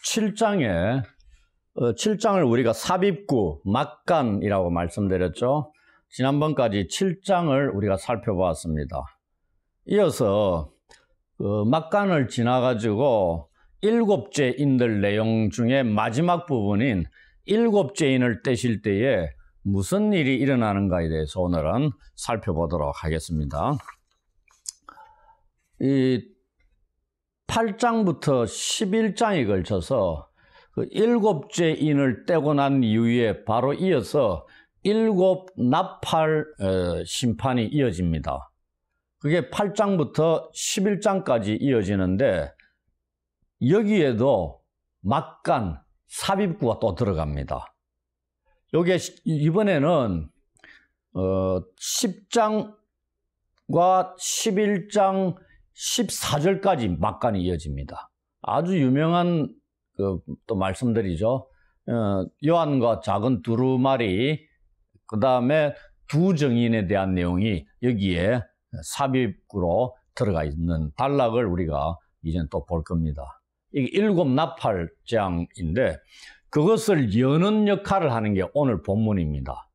7장에 7장을 우리가 삽입구, 막간이라고 말씀드렸죠. 지난번까지 7장을 우리가 살펴보았습니다. 이어서 막간을 지나가지고 일곱째 인들 내용 중에 마지막 부분인 일곱째 인을 떼실 때에 무슨 일이 일어나는가에 대해서 오늘은 살펴보도록 하겠습니다. 이 8장부터 11장에 걸쳐서 그 일곱째 인을 떼고 난 이후에 바로 이어서 일곱 나팔 심판이 이어집니다. 그게 8장부터 11장까지 이어지는데 여기에도 막간, 삽입구가 또 들어갑니다. 요게 이번에는 10장과 11장 14절까지 막간이 이어집니다. 아주 유명한 또 말씀드리죠. 요한과 작은 두루마리, 그 다음에 두 증인에 대한 내용이 여기에 삽입구로 들어가 있는 단락을 우리가 이제 또 볼 겁니다. 이게 일곱 나팔장인데 그것을 여는 역할을 하는 게 오늘 본문입니다.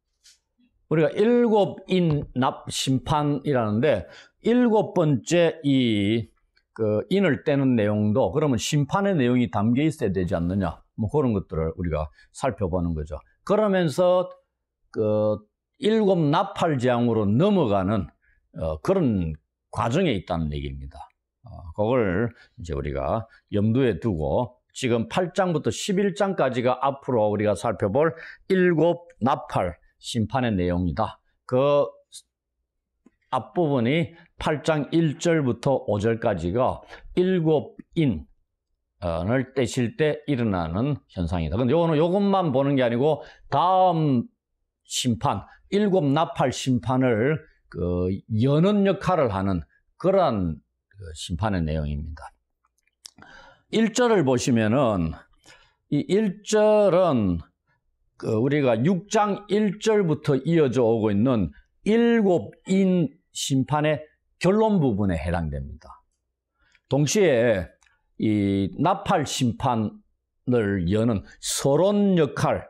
우리가 일곱 인 심판이라는데 일곱 번째 인을 떼는 내용도 그러면 심판의 내용이 담겨 있어야 되지 않느냐, 뭐 그런 것들을 우리가 살펴보는 거죠. 그러면서 일곱 나팔장으로 넘어가는 그런 과정에 있다는 얘기입니다. 그걸 이제 우리가 염두에 두고 지금 8장부터 11장까지가 앞으로 우리가 살펴볼 일곱 나팔 심판의 내용이다. 그 앞부분이 8장 1절부터 5절까지가 일곱 인을 떼실 때 일어나는 현상이다. 근데 요것만 보는 게 아니고 다음 심판, 일곱 나팔 심판을 여는 역할을 하는 그러한 심판의 내용입니다. 1절을 보시면은 이 1절은 우리가 6장 1절부터 이어져 오고 있는 일곱 인 심판의 결론 부분에 해당됩니다. 동시에 이 나팔 심판을 여는 서론 역할,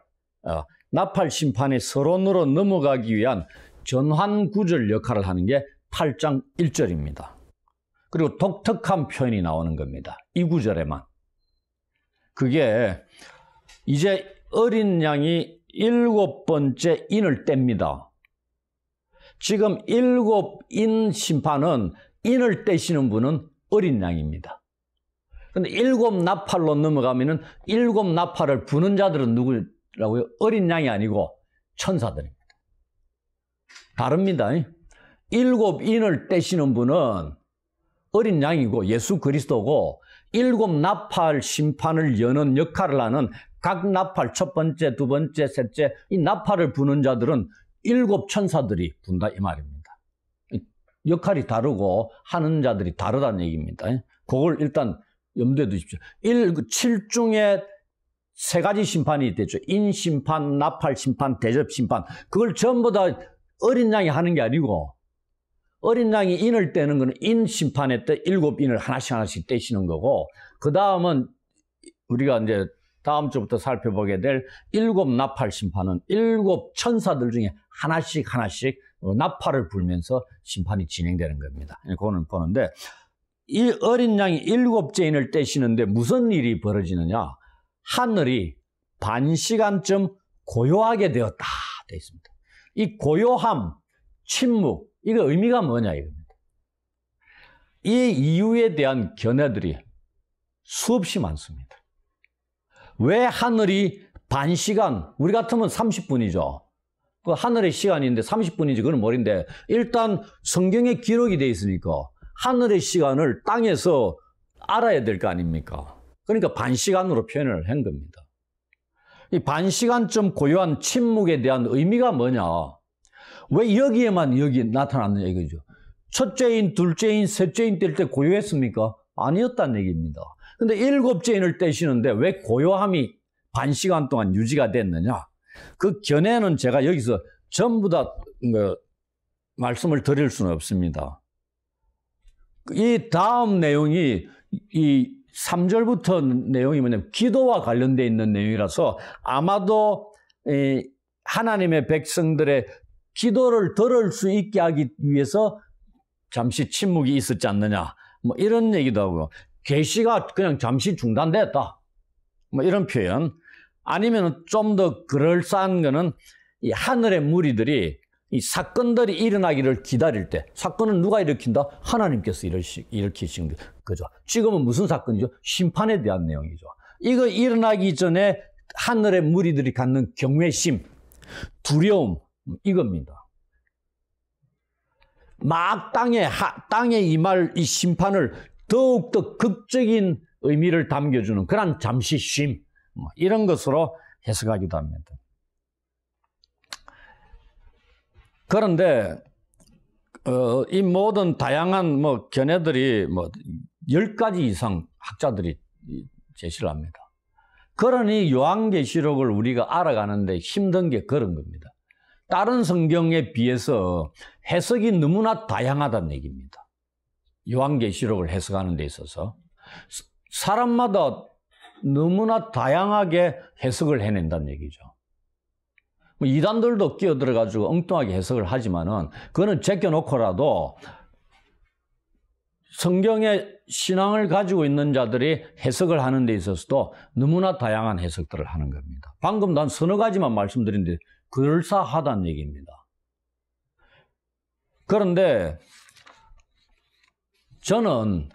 나팔 심판의 서론으로 넘어가기 위한 전환 구절 역할을 하는 게 8장 1절입니다. 그리고 독특한 표현이 나오는 겁니다. 이 구절에만. 그게 이제 어린 양이 일곱 번째 인을 뗍니다. 지금 일곱 인 심판은 인을 떼시는 분은 어린 양입니다. 근데 일곱 나팔로 넘어가면은 일곱 나팔을 부는 자들은 누구라고요? 어린 양이 아니고 천사들입니다. 다릅니다. 일곱 인을 떼시는 분은 어린 양이고 예수 그리스도고 일곱 나팔 심판을 여는 역할을 하는 각 나팔 첫 번째, 두 번째, 셋째 이 나팔을 부는 자들은 일곱 천사들이 분다 이 말입니다. 역할이 다르고 하는 자들이 다르다는 얘기입니다. 그걸 일단 염두에 두십시오. 7중에 세 가지 심판이 있겠죠. 인심판, 나팔 심판, 대접 심판. 그걸 전부 다 어린 양이 하는 게 아니고 어린 양이 인을 떼는 거는 인 심판에 때 일곱 인을 하나씩 떼시는 거고 그 다음은 우리가 이제 다음 주부터 살펴보게 될 일곱 나팔 심판은 일곱 천사들 중에 하나씩 나팔을 불면서 심판이 진행되는 겁니다. 그거는 보는데 이 어린 양이 일곱째 인을 떼시는데 무슨 일이 벌어지느냐? 하늘이 반시간쯤 고요하게 되었다 되어 있습니다. 이 고요함, 침묵, 이거 의미가 뭐냐 이겁니다. 이 이유에 대한 견해들이 수없이 많습니다. 왜 하늘이 반시간, 우리 같으면 30분이죠. 그 하늘의 시간인데 30분이지 그건 머리인데 일단 성경에 기록이 되어 있으니까 하늘의 시간을 땅에서 알아야 될 거 아닙니까? 그러니까 반시간으로 표현을 한 겁니다. 이 반시간쯤 고요한 침묵에 대한 의미가 뭐냐? 왜 여기에만 여기 나타났느냐 이거죠. 첫째인, 둘째인, 셋째인 뗄 때 고요했습니까? 아니었다는 얘기입니다. 근데 일곱째 인을 떼시는데 왜 고요함이 반시간 동안 유지가 됐느냐? 그 견해는 제가 여기서 전부 다 말씀을 드릴 수는 없습니다. 이 다음 내용이 이 3절부터 내용이 뭐냐면 기도와 관련되어 있는 내용이라서 아마도 하나님의 백성들의 기도를 들을 수 있게 하기 위해서 잠시 침묵이 있었지 않느냐. 뭐 이런 얘기도 하고요. 계시가 그냥 잠시 중단됐다. 뭐 이런 표현. 아니면 좀 더 그럴싸한 거는 이 하늘의 무리들이 이 사건들이 일어나기를 기다릴 때, 사건은 누가 일으킨다? 하나님께서 일으키신 거죠. 지금은 무슨 사건이죠? 심판에 대한 내용이죠. 이거 일어나기 전에 하늘의 무리들이 갖는 경외심, 두려움, 이겁니다. 막 땅에 임할 이 심판을 더욱더 극적인 의미를 담겨주는 그런 잠시 쉼, 이런 것으로 해석하기도 합니다. 그런데 이 모든 다양한 견해들이 10가지 이상 학자들이 제시를 합니다. 그러니 요한계시록을 우리가 알아가는데 힘든 게 그런 겁니다. 다른 성경에 비해서 해석이 너무나 다양하다는 얘기입니다. 요한계시록을 해석하는 데 있어서 사람마다 너무나 다양하게 해석을 해낸다는 얘기죠. 이단들도 끼어들어가지고 엉뚱하게 해석을 하지만은 그거는 제껴놓고라도 성경의 신앙을 가지고 있는 자들이 해석을 하는 데 있어서도 너무나 다양한 해석들을 하는 겁니다. 방금 난 서너 가지만 말씀드린데 그럴싸하다는 얘기입니다. 그런데 저는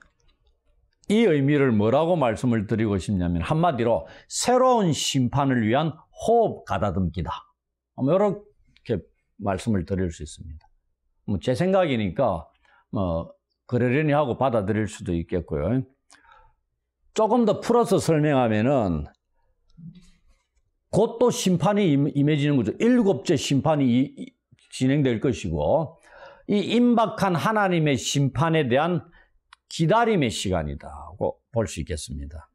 이 의미를 뭐라고 말씀을 드리고 싶냐면 한마디로 새로운 심판을 위한 호흡 가다듬기다. 이렇게 말씀을 드릴 수 있습니다. 제 생각이니까 그러려니 하고 받아들일 수도 있겠고요. 조금 더 풀어서 설명하면은 곧 또 심판이 임해지는 거죠. 7째 심판이 진행될 것이고 이 임박한 하나님의 심판에 대한 기다림의 시간이라고 볼 수 있겠습니다.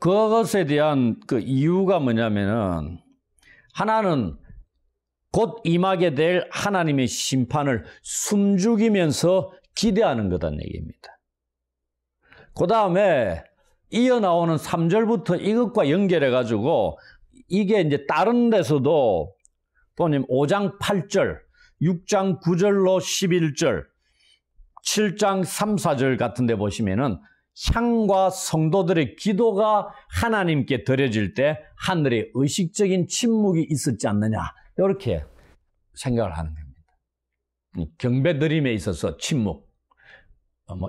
그것에 대한 그 이유가 뭐냐면은 하나는 곧 임하게 될 하나님의 심판을 숨죽이면서 기대하는 거다는 얘기입니다. 그 다음에 이어 나오는 3절부터 이것과 연결해가지고 이게 이제 다른 데서도 보면 5장 8절, 6장 9절로 11절, 7장 3, 4절 같은 데 보시면은 향과 성도들의 기도가 하나님께 드려질 때 하늘에 의식적인 침묵이 있었지 않느냐 이렇게 생각을 하는 겁니다. 경배 드림에 있어서 침묵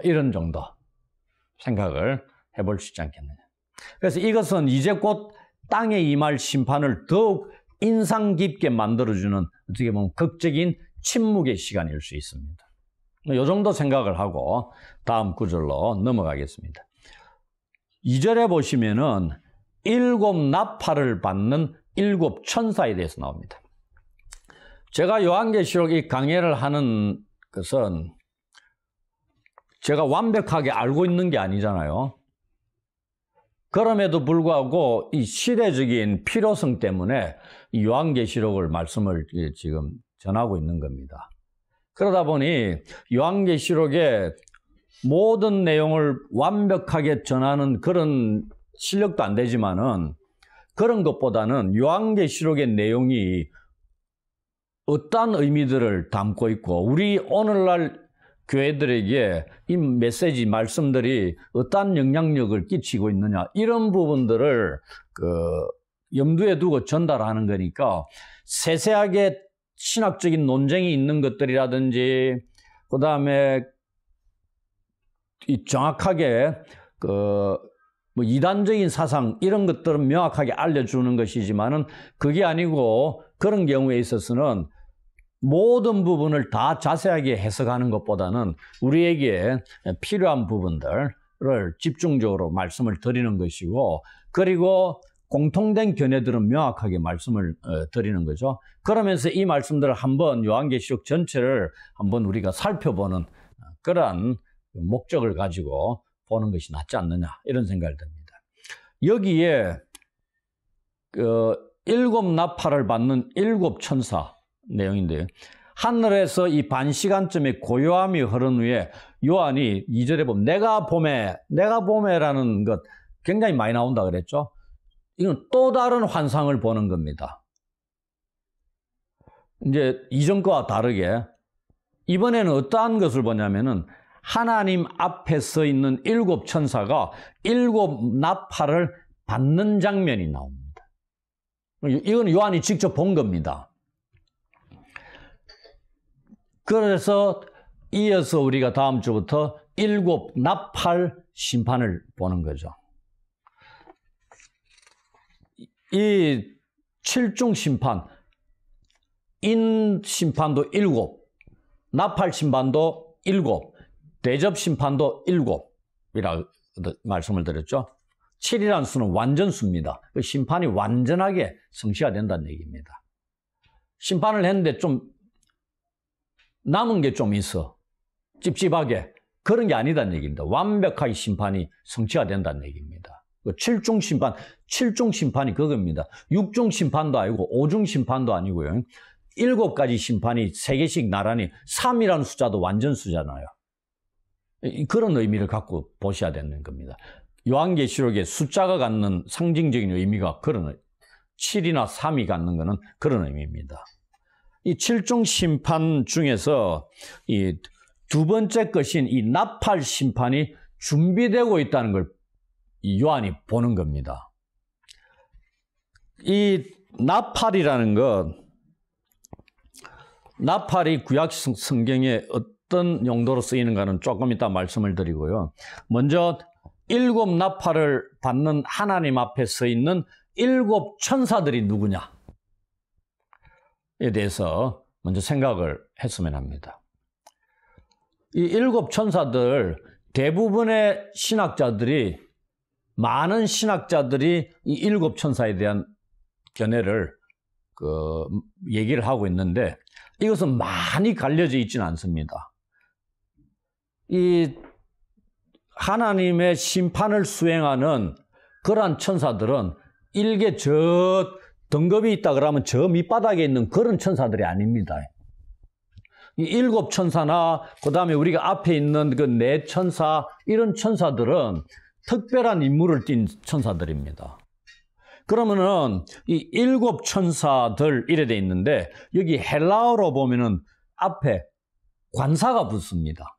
이런 정도 생각을 해볼 수 있지 않겠느냐. 그래서 이것은 이제 곧 땅에 임할 심판을 더욱 인상 깊게 만들어주는 어떻게 보면 극적인 침묵의 시간일 수 있습니다. 이 정도 생각을 하고 다음 구절로 넘어가겠습니다. 2절에 보시면은 7 나팔을 받는 7 천사에 대해서 나옵니다. 제가 요한계시록 이 강해를 하는 것은 제가 완벽하게 알고 있는 게 아니잖아요. 그럼에도 불구하고 이 시대적인 필요성 때문에 이 요한계시록을 말씀을 지금 전하고 있는 겁니다. 그러다 보니 요한계시록의 모든 내용을 완벽하게 전하는 그런 실력도 안 되지만은 그런 것보다는 요한계시록의 내용이 어떠한 의미들을 담고 있고 우리 오늘날 교회들에게 이 메시지 말씀들이 어떠한 영향력을 끼치고 있느냐 이런 부분들을 염두에 두고 전달하는 거니까 세세하게 신학적인 논쟁이 있는 것들이라든지 그 다음에 정확하게 이단적인 사상 이런 것들은 명확하게 알려주는 것이지만은 그게 아니고 그런 경우에 있어서는 모든 부분을 다 자세하게 해석하는 것보다는 우리에게 필요한 부분들을 집중적으로 말씀을 드리는 것이고 그리고 공통된 견해들은 명확하게 말씀을 드리는 거죠. 그러면서 이 말씀들을 한번 요한계시록 전체를 한번 우리가 살펴보는 그러한 목적을 가지고 보는 것이 낫지 않느냐 이런 생각이 듭니다. 여기에 7 나팔을 받는 7 천사 내용인데요. 하늘에서 이 반시간쯤의 고요함이 흐른 후에 요한이 2절에 보면 내가 봄에라는 것 굉장히 많이 나온다 그랬죠. 이건 또 다른 환상을 보는 겁니다. 이제 이전 거와 다르게 이번에는 어떠한 것을 보냐면은 하나님 앞에 서 있는 7 천사가 7 나팔을 받는 장면이 나옵니다. 이건 요한이 직접 본 겁니다. 그래서 이어서 우리가 다음 주부터 7 나팔 심판을 보는 거죠. 이 7중 심판, 인 심판도 7, 나팔 심판도 7, 대접 심판도 7이라 말씀을 드렸죠. 7이라는 수는 완전수입니다. 그 심판이 완전하게 성취가 된다는 얘기입니다. 심판을 했는데 좀 남은 게 좀 있어. 찝찝하게. 그런 게 아니다는 얘기입니다. 완벽하게 심판이 성취가 된다는 얘기입니다. 7중 심판이 그겁니다. 6중 심판도 아니고 5중 심판도 아니고요. 7가지 심판이 3개씩 나란히 3이라는 숫자도 완전수잖아요. 그런 의미를 갖고 보셔야 되는 겁니다. 요한계시록에 숫자가 갖는 상징적인 의미가 그런 7이나 3이 갖는 것은 그런 의미입니다. 이 7중 심판 중에서 이 두 번째 것인 이 나팔 심판이 준비되고 있다는 걸 요한이 보는 겁니다. 이 나팔이라는 것, 나팔이 구약 성경에 어떤 용도로 쓰이는가는 조금 이따 말씀을 드리고요. 먼저 7 나팔을 받는 하나님 앞에 서 있는 7 천사들이 누구냐에 대해서 먼저 생각을 했으면 합니다. 이 7 천사들 대부분의 신학자들이 많은 신학자들이 이 7 천사에 대한 견해를 얘기를 하고 있는데 이것은 많이 갈려져 있지는 않습니다. 이 하나님의 심판을 수행하는 그러한 천사들은 일개 저 등급이 있다 그러면 저 밑바닥에 있는 그런 천사들이 아닙니다. 이 7 천사나 그 다음에 우리가 앞에 있는 그 4 천사 이런 천사들은 특별한 임무를 띈 천사들입니다. 그러면은 이 7 천사들 이래 돼 있는데 여기 헬라어로 보면은 앞에 관사가 붙습니다.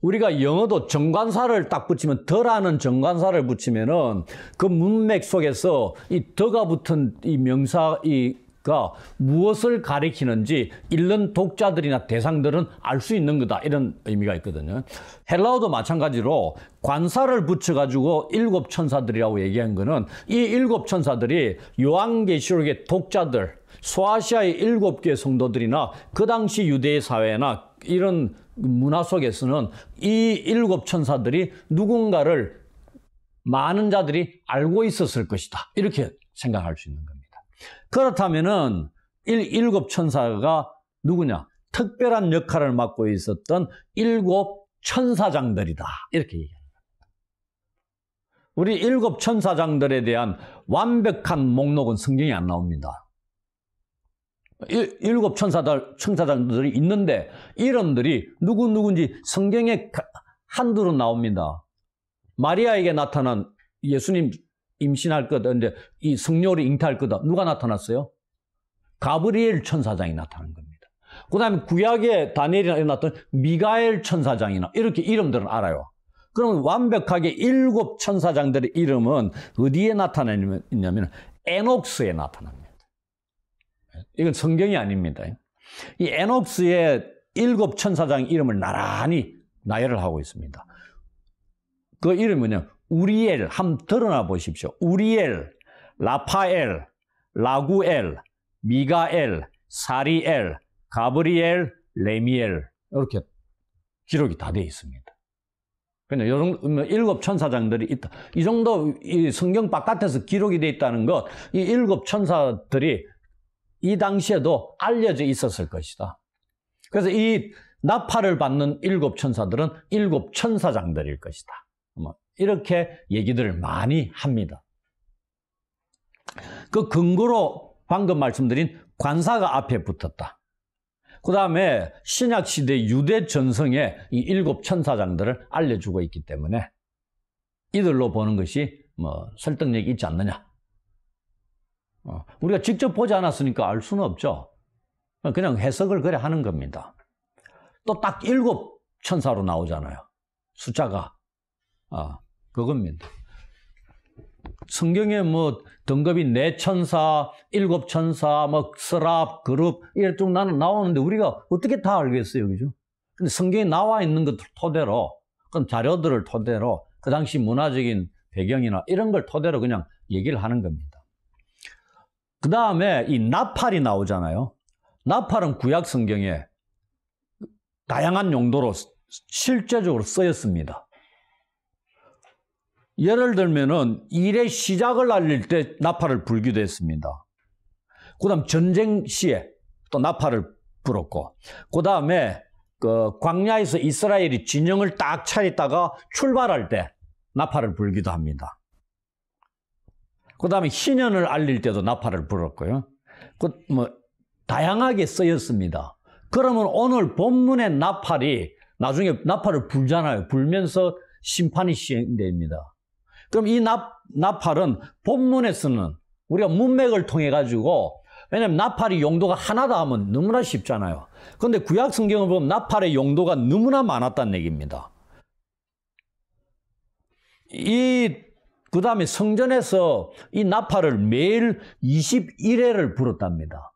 우리가 영어도 정관사를 딱 붙이면 더라는 정관사를 붙이면은 그 문맥 속에서 이 더가 붙은 이 명사가 무엇을 가리키는지 읽는 독자들이나 대상들은 알 수 있는 거다 이런 의미가 있거든요. 헬라어도 마찬가지로 관사를 붙여가지고 7 천사들이라고 얘기한 거는 이 7 천사들이 요한계시록의 독자들 소아시아의 7개 성도들이나 그 당시 유대의 사회나 이런 문화 속에서는 이 7 천사들이 누군가를 많은 자들이 알고 있었을 것이다 이렇게 생각할 수 있는 겁니다. 그렇다면은 7 천사가 누구냐? 특별한 역할을 맡고 있었던 7 천사장들이다 이렇게 얘기합니다. 우리 7 천사장들에 대한 완벽한 목록은 성경에 안 나옵니다. 7 천사장들이 있는데 이름들이 누군지 성경에 한두로 나옵니다. 마리아에게 나타난 예수님 임신할 거다, 이제 이 성녀를 잉태할 거다. 누가 나타났어요? 가브리엘 천사장이 나타난 겁니다. 그 다음에 구약에 다니엘이 나타난 미가엘 천사장이나 이렇게 이름들은 알아요. 그러면 완벽하게 7 천사장들의 이름은 어디에 나타나냐면 에녹스에 나타납니다. 이건 성경이 아닙니다. 이 에녹스의 7 천사장 이름을 나란히 나열을 하고 있습니다. 그 이름이 뭐냐? 우리엘, 한번 드러나 보십시오. 우리엘, 라파엘, 라구엘, 미가엘, 사리엘, 가브리엘, 레미엘 이렇게 기록이 다 되어 있습니다. 그냥 이런 7 천사장들이 있다. 이 정도 이 성경 바깥에서 기록이 되어 있다는 것, 이 7 천사들이 이 당시에도 알려져 있었을 것이다. 그래서 이 나팔을 받는 7 천사들은 7 천사장들일 것이다. 이렇게 얘기들을 많이 합니다. 그 근거로 방금 말씀드린 관사가 앞에 붙었다. 그 다음에 신약시대 유대 전성의 이 7 천사장들을 알려주고 있기 때문에 이들로 보는 것이 뭐 설득력이 있지 않느냐. 우리가 직접 보지 않았으니까 알 수는 없죠. 그냥 해석을 그래 하는 겁니다. 또 딱 7 천사로 나오잖아요. 숫자가. 그겁니다. 성경에 뭐 등급이 4 천사, 7 천사, 뭐 서랍, 그룹 이렇게 쭉 나오는데 우리가 어떻게 다 알겠어요, 그죠? 근데 성경에 나와 있는 것 토대로, 그런 자료들을 토대로 그 당시 문화적인 배경이나 이런 걸 토대로 그냥 얘기를 하는 겁니다. 그 다음에 이 나팔이 나오잖아요. 나팔은 구약 성경에 다양한 용도로 실제적으로 쓰였습니다. 예를 들면은 일의 시작을 알릴 때 나팔을 불기도 했습니다. 그 다음 전쟁 시에 또 나팔을 불었고, 그 다음에 광야에서 이스라엘이 진영을 딱 차리다가 출발할 때 나팔을 불기도 합니다. 그 다음에 희년을 알릴 때도 나팔을 불었고요. 다양하게 쓰였습니다. 그러면 오늘 본문의 나팔이 나중에 나팔을 불잖아요. 불면서 심판이 시행됩니다. 그럼 이 나팔은 본문에서는 우리가 문맥을 통해 가지고, 왜냐하면 나팔이 용도가 하나다 하면 너무나 쉽잖아요. 그런데 구약 성경을 보면 나팔의 용도가 너무나 많았다는 얘기입니다. 그 다음에 성전에서 이 나팔을 매일 21회를 불었답니다.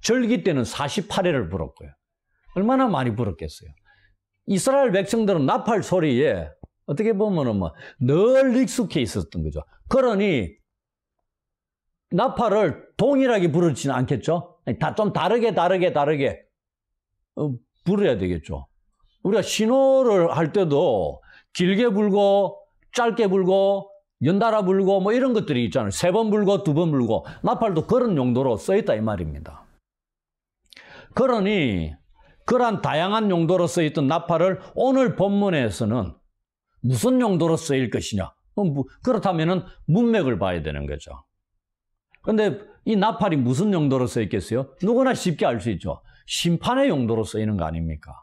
절기 때는 48회를 불었고요. 얼마나 많이 불었겠어요. 이스라엘 백성들은 나팔 소리에 어떻게 보면은 늘 익숙해 있었던 거죠. 그러니 나팔을 동일하게 부르지는 않겠죠. 좀 다르게 불어야 되겠죠. 우리가 신호를 할 때도 길게 불고 짧게 불고 연달아 불고 뭐 이런 것들이 있잖아요. 3번 불고 2번 불고. 나팔도 그런 용도로 쓰였다 이 말입니다. 그러니 그러한 다양한 용도로 쓰였던 나팔을 오늘 본문에서는 무슨 용도로 쓰일 것이냐? 그렇다면은 문맥을 봐야 되는 거죠. 그런데 이 나팔이 무슨 용도로 쓰였겠어요? 누구나 쉽게 알 수 있죠. 심판의 용도로 쓰이는 거 아닙니까?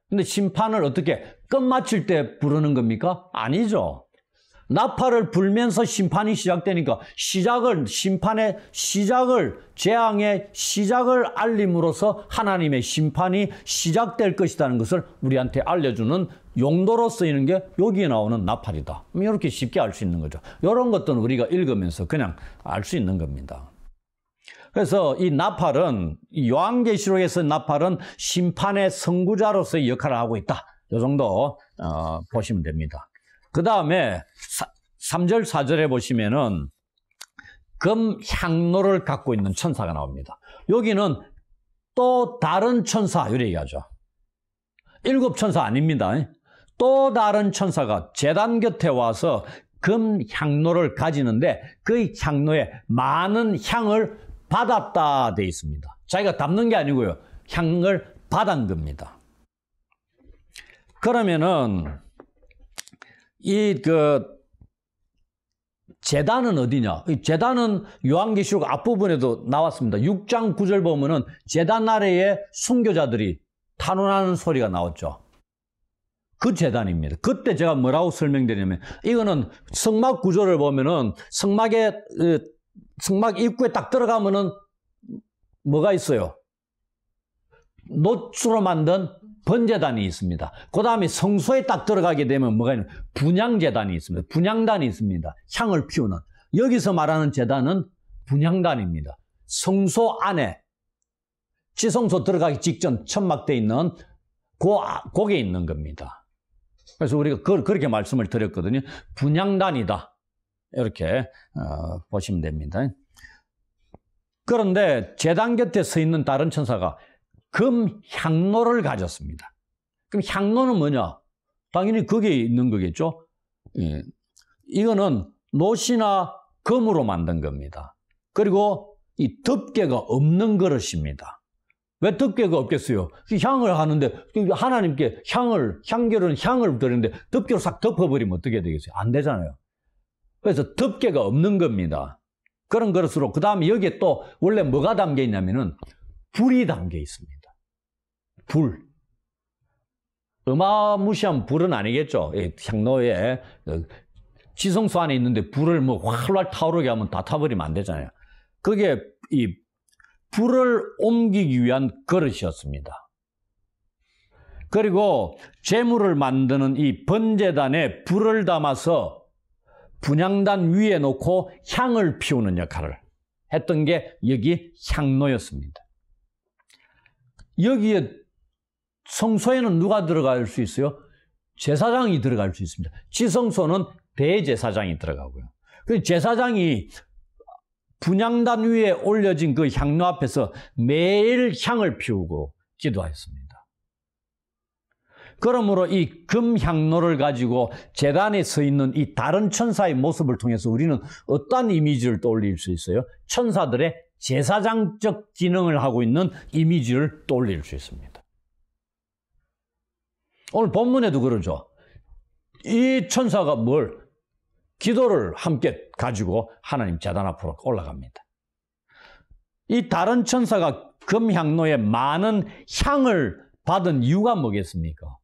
근데 심판을 어떻게 끝마칠 때 부르는 겁니까? 아니죠. 나팔을 불면서 심판이 시작되니까 심판의 시작을, 재앙의 시작을 알림으로써 하나님의 심판이 시작될 것이라는 것을 우리한테 알려주는 용도로 쓰이는 게 여기에 나오는 나팔이다. 이렇게 쉽게 알 수 있는 거죠. 이런 것들은 우리가 읽으면서 그냥 알 수 있는 겁니다. 그래서 이 나팔은, 요한계시록에서 나팔은 심판의 선구자로서의 역할을 하고 있다. 이 정도 보시면 됩니다. 그 다음에 3절, 4절에 보시면은 금 향로를 갖고 있는 천사가 나옵니다. 여기는 또 다른 천사, 이렇게 얘기하죠. 7 천사 아닙니다. 또 다른 천사가 제단 곁에 와서 금 향로를 가지는데 그 향로에 많은 향을 받았다 되어 있습니다. 자기가 담는 게 아니고요. 향을 받은 겁니다. 그러면은 제단은 어디냐? 제단은 요한계시록 앞부분에도 나왔습니다. 6장 9절 보면은 제단 아래에 순교자들이 탄원하는 소리가 나왔죠. 그 제단입니다. 그때 제가 뭐라고 설명드리냐면, 이거는 성막 구조를 보면은 성막 입구에 딱 들어가면은 뭐가 있어요? 노추로 만든 번제단이 있습니다. 그 다음에 성소에 딱 들어가게 되면 뭐가 있냐? 분향제단이 있습니다. 분향단이 있습니다. 향을 피우는. 여기서 말하는 제단은 분향단입니다. 성소 안에, 지성소 들어가기 직전 천막되어 있는 거기에 있는 겁니다. 그래서 우리가 그렇게 말씀을 드렸거든요. 분향단이다. 이렇게 보시면 됩니다. 그런데 제단 곁에 서 있는 다른 천사가 금 향로를 가졌습니다. 그럼 향로는 뭐냐? 당연히 거기에 있는 거겠죠? 예. 이거는 노시나 금으로 만든 겁니다. 그리고 이 덮개가 없는 그릇입니다. 왜 덮개가 없겠어요? 향을 하는데 하나님께 향결은 향을 드리는데 덮개로 싹 덮어버리면 어떻게 되겠어요? 안 되잖아요. 그래서 덮개가 없는 겁니다. 그런 그릇으로, 그 다음에 여기에 또 원래 뭐가 담겨 있냐면은 불이 담겨 있습니다. 불. 어마무시한 불은 아니겠죠. 향로에 지성소 안에 있는데 불을 뭐 활활 타오르게 하면 다 타버리면 안 되잖아요. 그게 이 불을 옮기기 위한 그릇이었습니다. 그리고 제물을 만드는 이 번제단에 불을 담아서 분향단 위에 놓고 향을 피우는 역할을 했던 게 여기 향로였습니다. 여기에 성소에는 누가 들어갈 수 있어요? 제사장이 들어갈 수 있습니다. 지성소는 대제사장이 들어가고요. 그 제사장이 분향단 위에 올려진 그 향로 앞에서 매일 향을 피우고 기도하였습니다. 그러므로 이 금향로를 가지고 제단에 서 있는 이 다른 천사의 모습을 통해서 우리는 어떤 이미지를 떠올릴 수 있어요? 천사들의 제사장적 기능을 하고 있는 이미지를 떠올릴 수 있습니다. 오늘 본문에도 그러죠. 이 천사가 기도를 함께 가지고 하나님 제단 앞으로 올라갑니다. 이 다른 천사가 금향로에 많은 향을 받은 이유가 뭐겠습니까?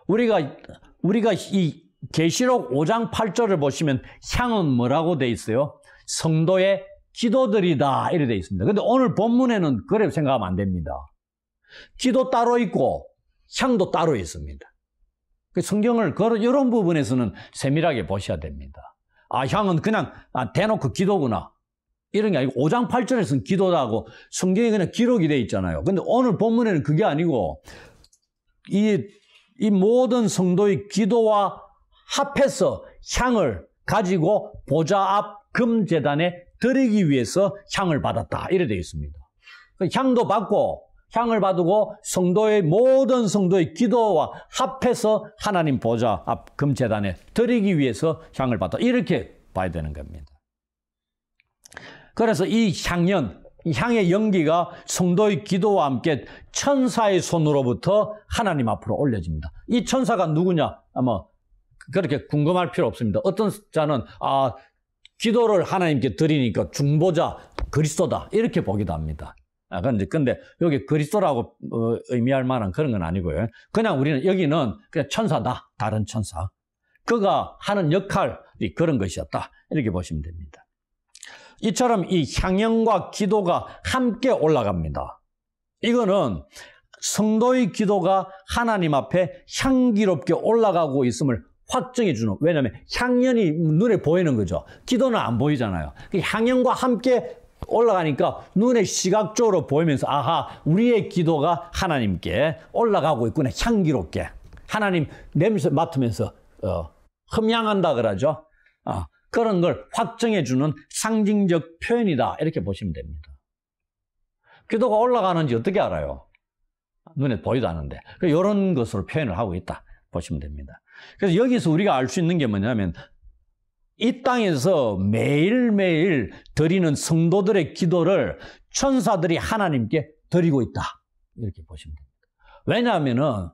우리가 이 계시록 5장 8절을 보시면 향은 뭐라고 돼 있어요? 성도의 기도들이다 이렇게 돼 있습니다. 근데 오늘 본문에는 그래 생각하면 안 됩니다. 기도 따로 있고 향도 따로 있습니다. 성경을 이런 부분에서는 세밀하게 보셔야 됩니다. 향은 그냥 대놓고 기도구나 이런 게 아니고 5장 8절에서는 기도다고 성경에 그냥 기록이 돼 있잖아요. 근데 오늘 본문에는 그게 아니고 이 모든 성도의 기도와 합해서 향을 가지고 보좌 앞 금제단에 드리기 위해서 향을 받았다 이래 되어 있습니다. 향도 받고 향을 받고 모든 성도의 기도와 합해서 하나님 보좌 앞 금제단에 드리기 위해서 향을 받았다 이렇게 봐야 되는 겁니다. 그래서 이 향의 연기가 성도의 기도와 함께 천사의 손으로부터 하나님 앞으로 올려집니다. 이 천사가 누구냐? 아마 그렇게 궁금할 필요 없습니다. 어떤 자는 기도를 하나님께 드리니까 중보자 그리스도다 이렇게 보기도 합니다. 근데 여기 그리스도라고 의미할 만한 그런 건 아니고요. 그냥 우리는 여기는 그냥 천사다. 다른 천사. 그가 하는 역할이 그런 것이었다. 이렇게 보시면 됩니다. 이처럼 이 향연과 기도가 함께 올라갑니다. 이거는 성도의 기도가 하나님 앞에 향기롭게 올라가고 있음을 확정해 주는, 왜냐하면 향연이 눈에 보이는 거죠. 기도는 안 보이잖아요. 향연과 함께 올라가니까 눈에 시각적으로 보이면서 우리의 기도가 하나님께 올라가고 있구나. 향기롭게. 하나님 냄새 맡으면서 흠향한다 그러죠. 그런 걸 확정해 주는 상징적 표현이다. 이렇게 보시면 됩니다. 기도가 올라가는지 어떻게 알아요? 눈에 보이도 않는데. 이런 것으로 표현을 하고 있다. 보시면 됩니다. 그래서 여기서 우리가 알 수 있는 게 뭐냐면 이 땅에서 매일매일 드리는 성도들의 기도를 천사들이 하나님께 드리고 있다. 이렇게 보시면 됩니다. 왜냐하면은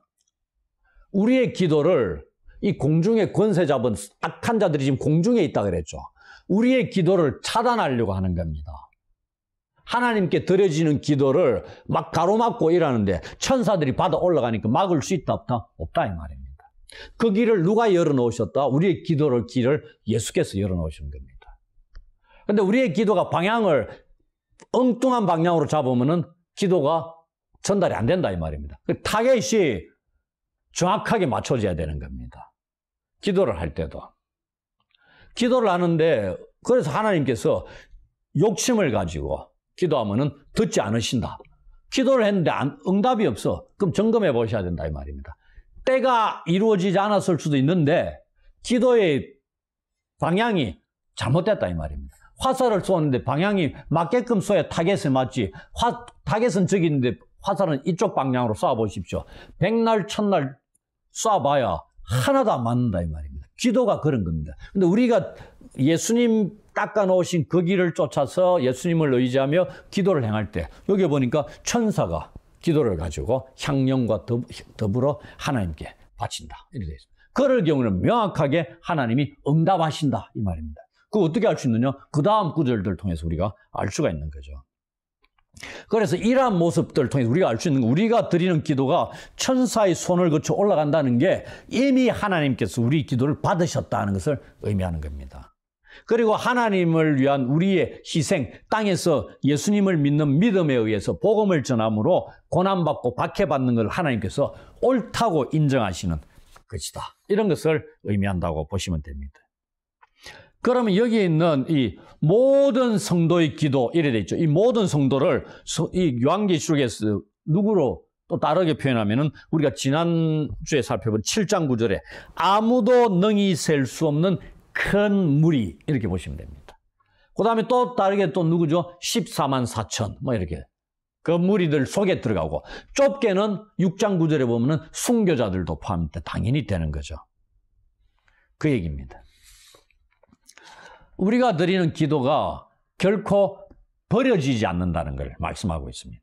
우리의 기도를 이 공중의 권세 잡은 악한 자들이 지금 공중에 있다 그랬죠. 우리의 기도를 차단하려고 하는 겁니다. 하나님께 드려지는 기도를 막 가로막고 일하는데 천사들이 받아 올라가니까 막을 수 있다 없다? 없다 이 말입니다. 그 길을 누가 열어놓으셨다? 우리의 기도를 길을 예수께서 열어놓으신 겁니다. 그런데 우리의 기도가 방향을 엉뚱한 방향으로 잡으면은 기도가 전달이 안 된다 이 말입니다. 그 타겟이 정확하게 맞춰져야 되는 겁니다. 기도를 할 때도. 기도를 하는데 그래서 하나님께서 욕심을 가지고 기도하면은 듣지 않으신다. 기도를 했는데 응답이 없어. 그럼 점검해 보셔야 된다 이 말입니다. 때가 이루어지지 않았을 수도 있는데 기도의 방향이 잘못됐다 이 말입니다. 화살을 쏘는데 방향이 맞게끔 쏘야 타겟에 맞지. 타겟은 저기 있는데 화살은 이쪽 방향으로 쏴보십시오. 백날 천날 쏴봐야 하나도 안 맞는다 이 말입니다. 기도가 그런 겁니다. 근데 우리가 예수님 닦아놓으신 그 길을 쫓아서 예수님을 의지하며 기도를 행할 때 여기 보니까 천사가 기도를 가지고 향연과 더불어 하나님께 바친다. 이렇게 되어 있습니다. 그럴 경우는 명확하게 하나님이 응답하신다 이 말입니다. 그거 어떻게 알 수 있느냐? 그 다음 구절들 통해서 우리가 알 수가 있는 거죠. 그래서 이러한 모습들을 통해서 우리가 알 수 있는 거, 우리가 드리는 기도가 천사의 손을 거쳐 올라간다는 게 이미 하나님께서 우리 기도를 받으셨다는 것을 의미하는 겁니다. 그리고 하나님을 위한 우리의 희생, 땅에서 예수님을 믿는 믿음에 의해서 복음을 전함으로 고난받고 박해받는 걸 하나님께서 옳다고 인정하시는 것이다. 이런 것을 의미한다고 보시면 됩니다. 그러면 여기에 있는 이 모든 성도의 기도, 이래 돼 있죠. 이 모든 성도를 이 요한계시록에서 누구로 또 다르게 표현하면은 우리가 지난주에 살펴본 7장 9절에 아무도 능히 셀 수 없는 큰 무리, 이렇게 보시면 됩니다. 그 다음에 또 다르게 또 누구죠? 14만 4천, 뭐 이렇게. 그 무리들 속에 들어가고, 좁게는 6장 9절에 보면은 순교자들도 포함돼 당연히 되는 거죠. 그 얘기입니다. 우리가 드리는 기도가 결코 버려지지 않는다는 걸 말씀하고 있습니다.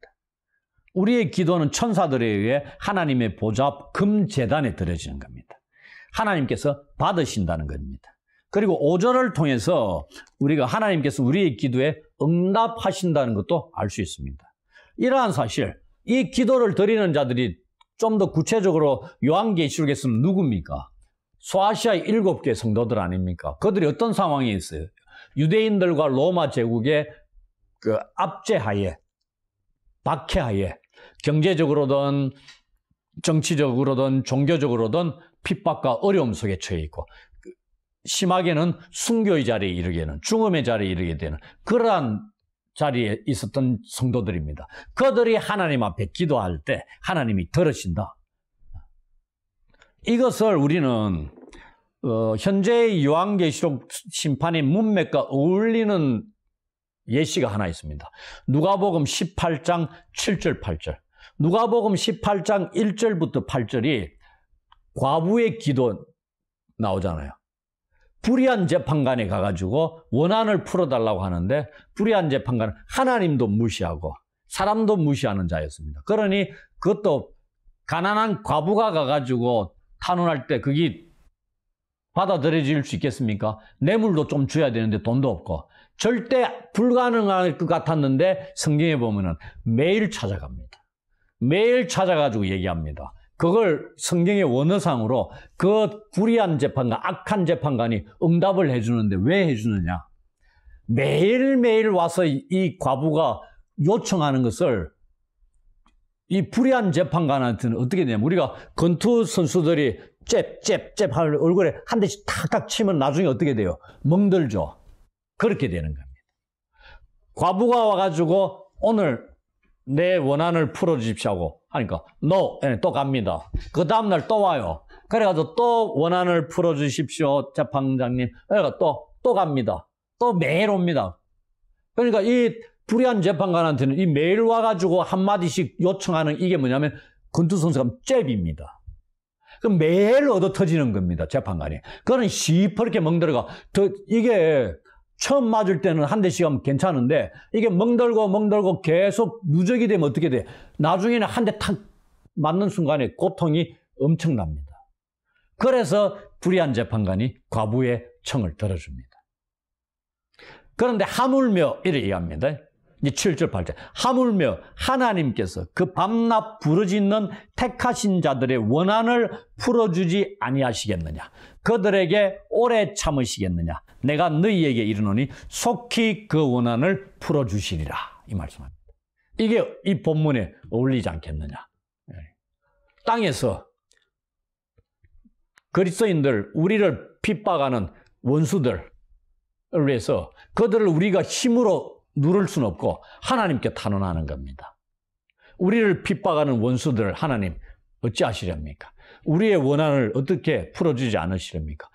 우리의 기도는 천사들에 의해 하나님의 보좌 금제단에 드려지는 겁니다. 하나님께서 받으신다는 겁니다. 그리고 5절을 통해서 우리가 하나님께서 우리의 기도에 응답하신다는 것도 알 수 있습니다. 이러한 사실, 이 기도를 드리는 자들이 좀 더 구체적으로 요한계시록에서는 누굽니까? 소아시아의 7개 성도들 아닙니까? 그들이 어떤 상황에 있어요? 유대인들과 로마 제국의 그 압제하에, 박해하에, 경제적으로든 정치적으로든 종교적으로든 핍박과 어려움 속에 처해 있고, 심하게는 순교의 자리에 이르게는, 죽음의 자리에 이르게 되는 그러한 자리에 있었던 성도들입니다. 그들이 하나님 앞에 기도할 때 하나님이 들으신다. 이것을 우리는 현재의 요한계시록 심판의 문맥과 어울리는 예시가 하나 있습니다. 누가복음 18장 7절 8절. 누가복음 18장 1절부터 8절이 과부의 기도 나오잖아요. 불의한 재판관에 가가지고 원한을 풀어달라고 하는데 불의한 재판관은 하나님도 무시하고 사람도 무시하는 자였습니다. 그러니 그것도 가난한 과부가 가가지고 탄원할 때 그게 받아들여질 수 있겠습니까? 뇌물도 좀 줘야 되는데 돈도 없고 절대 불가능할 것 같았는데 성경에 보면은 매일 찾아갑니다. 매일 찾아가지고 얘기합니다. 그걸 성경의 원어상으로 그 불의한 재판관, 악한 재판관이 응답을 해주는데 왜 해주느냐? 매일매일 와서 이 과부가 요청하는 것을 이 불의한 재판관한테는 어떻게 되냐면 우리가 권투 선수들이 잽 하는 얼굴에 한 대씩 탁탁 치면 나중에 어떻게 돼요? 멍들죠. 그렇게 되는 겁니다. 과부가 와가지고 오늘 내 원한을 풀어주십시오 하니까 no, 또 갑니다. 그 다음날 또 와요. 그래가지고 또 원한을 풀어주십시오 재판장님. 그러니까 또 갑니다. 또 매일 옵니다. 그러니까 이 불의한 재판관한테는 이 매일 와가지고 한마디씩 요청하는 이게 뭐냐면 권투선수가 잽입니다. 그럼 매일 얻어 터지는 겁니다. 재판관이. 그거는 시퍼렇게 멍들어가. 이게 처음 맞을 때는 한 대씩 하면 괜찮은데 이게 멍들고 계속 누적이 되면 어떻게 돼? 나중에는 한 대 탁 맞는 순간에 고통이 엄청납니다. 그래서 불의한 재판관이 과부의 청을 들어줍니다. 그런데 하물며 이렇게 얘기합니다. 이제 7절 8절. 하물며 하나님께서 그 밤낮 부르짖는 택하신 자들의 원한을 풀어주지 아니하시겠느냐. 그들에게 오래 참으시겠느냐. 내가 너희에게 이르노니 속히 그 원한을 풀어주시리라. 이 말씀합니다. 이게 이 본문에 어울리지 않겠느냐. 땅에서 그리스도인들, 우리를 핍박하는 원수들을 위해서 그들을 우리가 힘으로 누를 수는 없고 하나님께 탄원하는 겁니다. 우리를 핍박하는 원수들 하나님 어찌하시렵니까? 우리의 원한을 어떻게 풀어주지 않으시렵니까?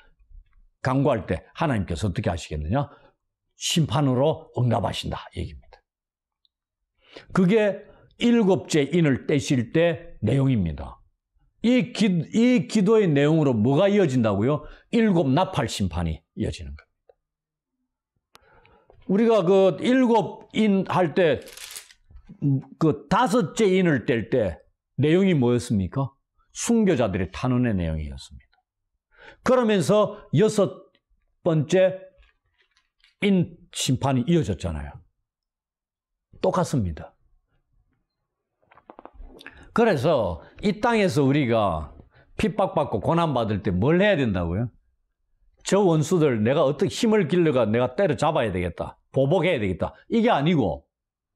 간구할 때 하나님께서 어떻게 하시겠느냐? 심판으로 응답하신다 얘기입니다. 그게 7째 인을 떼실 때 내용입니다. 이 기도의 내용으로 뭐가 이어진다고요? 7 나팔 심판이 이어지는 겁니다. 우리가 그 7인 할 때, 그 5째 인을 뗄 때 내용이 뭐였습니까? 순교자들의 탄원의 내용이었습니다. 그러면서 6번째 인 심판이 이어졌잖아요. 똑같습니다. 그래서 이 땅에서 우리가 핍박받고 고난받을 때 뭘 해야 된다고요? 저 원수들 내가 어떻게 힘을 길러가 내가 때려잡아야 되겠다. 보복해야 되겠다. 이게 아니고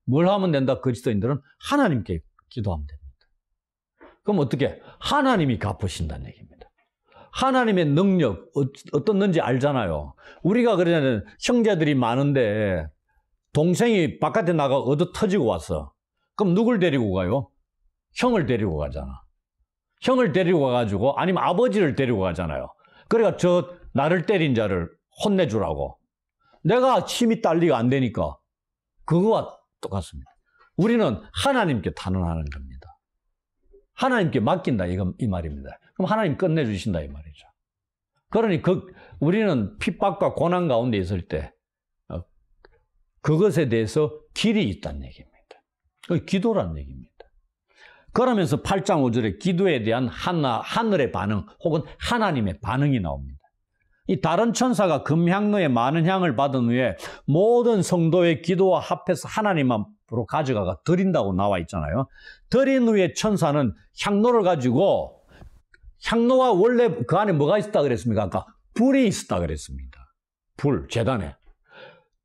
뭘 하면 된다? 그리스도인들은 하나님께 기도하면 됩니다. 그럼 어떻게? 하나님이 갚으신다는 얘기입니다. 하나님의 능력 어떻는지 알잖아요. 우리가 그러냐면 형제들이 많은데 동생이 바깥에 나가 얻어 터지고 왔어. 그럼 누굴 데리고 가요? 형을 데리고 가잖아. 형을 데리고 가가지고 아니면 아버지를 데리고 가잖아요. 그러니까 저 나를 때린 자를 혼내주라고. 내가 힘이 딸리가 안 되니까 그거와 똑같습니다. 우리는 하나님께 탄원하는 겁니다. 하나님께 맡긴다 이 말입니다. 그럼 하나님 끝내주신다 이 말이죠. 그러니 우리는 핍박과 고난 가운데 있을 때 그것에 대해서 길이 있다는 얘기입니다. 기도라는 얘기입니다. 그러면서 8장 5절에 기도에 대한 하늘의 반응 혹은 하나님의 반응이 나옵니다. 이 다른 천사가 금향로에 많은 향을 받은 후에 모든 성도의 기도와 합해서 하나님 앞으로 가져가가 드린다고 나와 있잖아요. 드린 후에 천사는 향로를 가지고 향로와 원래 그 안에 뭐가 있었다 그랬습니까? 아까 불이 있었다 그랬습니다. 불, 제단에.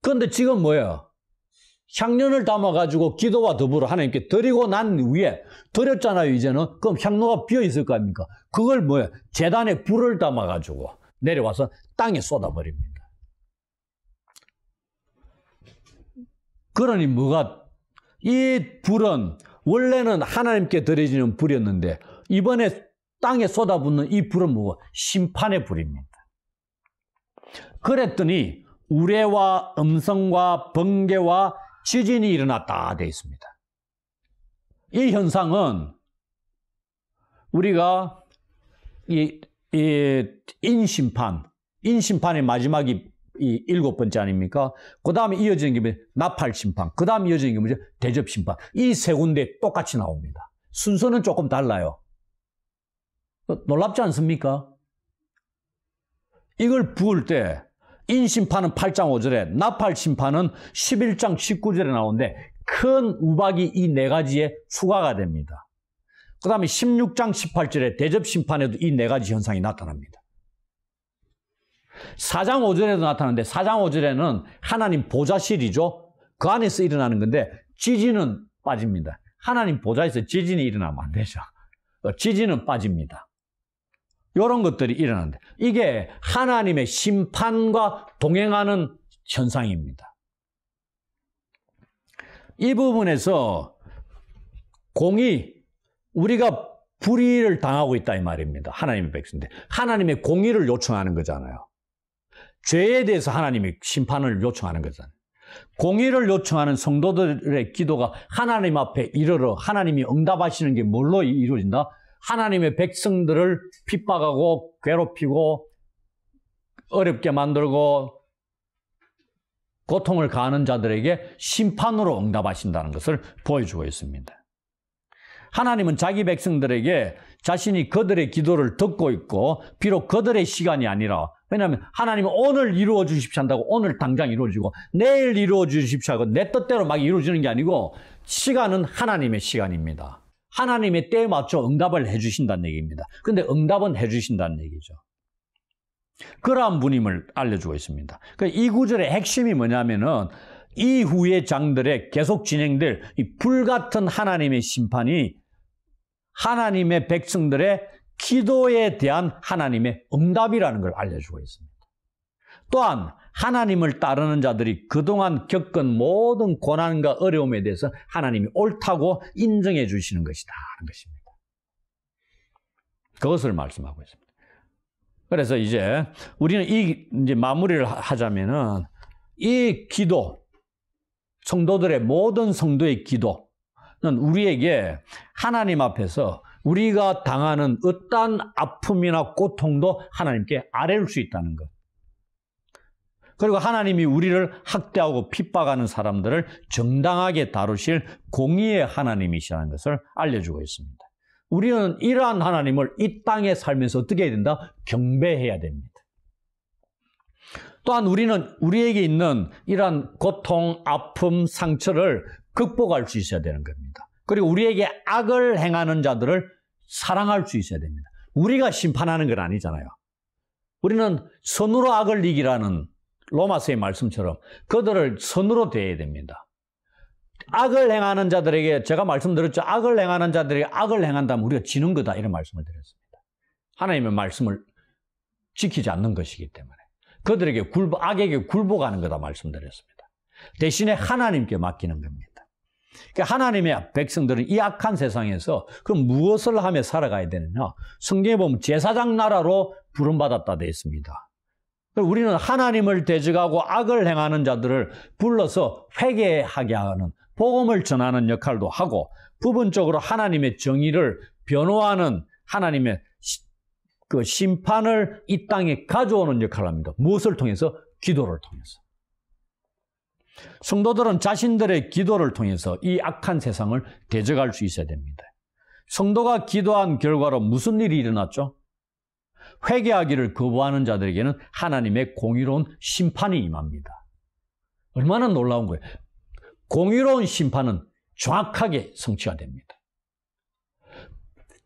그런데 지금 뭐예요? 향년을 담아가지고 기도와 더불어 하나님께 드리고 난 후에 드렸잖아요, 이제는. 그럼 향로가 비어 있을 거 아닙니까? 그걸 뭐예요? 제단에 불을 담아가지고 내려와서 땅에 쏟아버립니다. 그러니 이 불은 원래는 하나님께 드려지는 불이었는데 이번에 땅에 쏟아붓는 이 불은 뭐고? 심판의 불입니다. 그랬더니 우레와 음성과 번개와 지진이 일어났다 되어 있습니다. 이 현상은 우리가 인심판의 마지막이 이 7번째 아닙니까? 그 다음에 이어지는 게 나팔심판, 그 다음에 이어지는 게 뭐죠? 대접심판. 이 세 군데 똑같이 나옵니다. 순서는 조금 달라요. 놀랍지 않습니까? 이걸 부을 때 인심판은 8장 5절에 나팔심판은 11장 19절에 나오는데 큰 우박이 이 네 가지에 추가가 됩니다. 그 다음에 16장 18절에 대접심판에도 이 네 가지 현상이 나타납니다. 4장 5절에도 나타나는데 4장 5절에는 하나님 보좌실이죠. 그 안에서 일어나는 건데 지진은 빠집니다. 하나님 보좌에서 지진이 일어나면 안 되죠. 지진은 빠집니다. 이런 것들이 일어나는데 이게 하나님의 심판과 동행하는 현상입니다. 이 부분에서 우리가 불의를 당하고 있다 이 말입니다. 하나님의 백성인데 하나님의 공의를 요청하는 거잖아요. 죄에 대해서 하나님이 심판을 요청하는 거잖아요. 공의를 요청하는 성도들의 기도가 하나님 앞에 이르러 하나님이 응답하시는 게 뭘로 이루어진다? 하나님의 백성들을 핍박하고 괴롭히고 어렵게 만들고 고통을 가하는 자들에게 심판으로 응답하신다는 것을 보여주고 있습니다. 하나님은 자기 백성들에게 자신이 그들의 기도를 듣고 있고 비록 그들의 시간이 아니라 왜냐하면 하나님은 오늘 이루어 주십시오 한다고 오늘 당장 이루어지고 내일 이루어 주십시오 하고 내 뜻대로 막 이루어지는 게 아니고 시간은 하나님의 시간입니다. 하나님의 때에 맞춰 응답을 해주신다는 얘기입니다. 그런데 응답은 해주신다는 얘기죠. 그러한 분임을 알려주고 있습니다. 이 구절의 핵심이 뭐냐면은 이후의 장들에 계속 진행될 이 불같은 하나님의 심판이 하나님의 백성들의 기도에 대한 하나님의 응답이라는 걸 알려주고 있습니다. 또한 하나님을 따르는 자들이 그동안 겪은 모든 고난과 어려움에 대해서 하나님이 옳다고 인정해 주시는 것이다 하는 것입니다. 그것을 말씀하고 있습니다. 그래서 이제 우리는 이제 마무리를 하자면은 이 기도, 성도들의 모든 성도의 기도는 우리에게 하나님 앞에서 우리가 당하는 어떠한 아픔이나 고통도 하나님께 아뢰올 수 있다는 것. 그리고 하나님이 우리를 학대하고 핍박하는 사람들을 정당하게 다루실 공의의 하나님이시라는 것을 알려주고 있습니다. 우리는 이러한 하나님을 이 땅에 살면서 어떻게 해야 된다? 경배해야 됩니다. 또한 우리는 우리에게 있는 이러한 고통, 아픔, 상처를 극복할 수 있어야 되는 겁니다. 그리고 우리에게 악을 행하는 자들을 사랑할 수 있어야 됩니다. 우리가 심판하는 건 아니잖아요. 우리는 선으로 악을 이기라는 로마서의 말씀처럼 그들을 선으로 대해야 됩니다. 악을 행하는 자들에게 제가 말씀드렸죠. 악을 행하는 자들에게 악을 행한다면 우리가 지는 거다 이런 말씀을 드렸습니다. 하나님의 말씀을 지키지 않는 것이기 때문에 그들에게 악에게 굴복하는 거다 말씀드렸습니다. 대신에 하나님께 맡기는 겁니다. 그러니까 하나님의 백성들은 이 악한 세상에서 그럼 무엇을 하며 살아가야 되느냐? 성경에 보면 제사장 나라로 부름받았다 되어 있습니다. 우리는 하나님을 대적하고 악을 행하는 자들을 불러서 회개하게 하는 복음을 전하는 역할도 하고 부분적으로 하나님의 정의를 변호하는 하나님의 그 심판을 이 땅에 가져오는 역할을 합니다. 무엇을 통해서? 기도를 통해서. 성도들은 자신들의 기도를 통해서 이 악한 세상을 대적할 수 있어야 됩니다. 성도가 기도한 결과로 무슨 일이 일어났죠? 회개하기를 거부하는 자들에게는 하나님의 공의로운 심판이 임합니다. 얼마나 놀라운 거예요. 공의로운 심판은 정확하게 성취가 됩니다.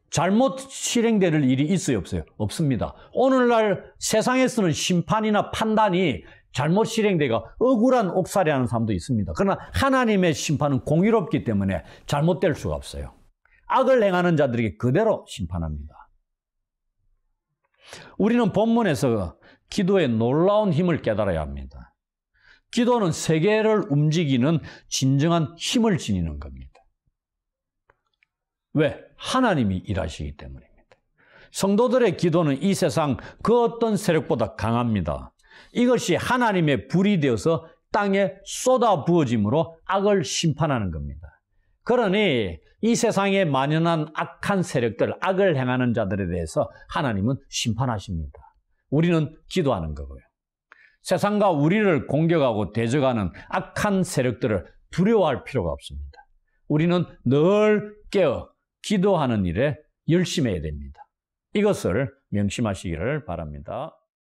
잘못 실행될 일이 있어요, 없어요? 없습니다. 오늘날 세상에서는 심판이나 판단이 잘못 실행되고 억울한 옥살이하는 사람도 있습니다. 그러나 하나님의 심판은 공의롭기 때문에 잘못될 수가 없어요. 악을 행하는 자들에게 그대로 심판합니다. 우리는 본문에서 기도의 놀라운 힘을 깨달아야 합니다. 기도는 세계를 움직이는 진정한 힘을 지니는 겁니다. 왜? 하나님이 일하시기 때문입니다. 성도들의 기도는 이 세상 그 어떤 세력보다 강합니다. 이것이 하나님의 불이 되어서 땅에 쏟아 부어짐으로 악을 심판하는 겁니다. 그러니 이 세상에 만연한 악한 세력들, 악을 행하는 자들에 대해서 하나님은 심판하십니다. 우리는 기도하는 거고요. 세상과 우리를 공격하고 대적하는 악한 세력들을 두려워할 필요가 없습니다. 우리는 늘 깨어 기도하는 일에 열심히 해야 됩니다. 이것을 명심하시기를 바랍니다.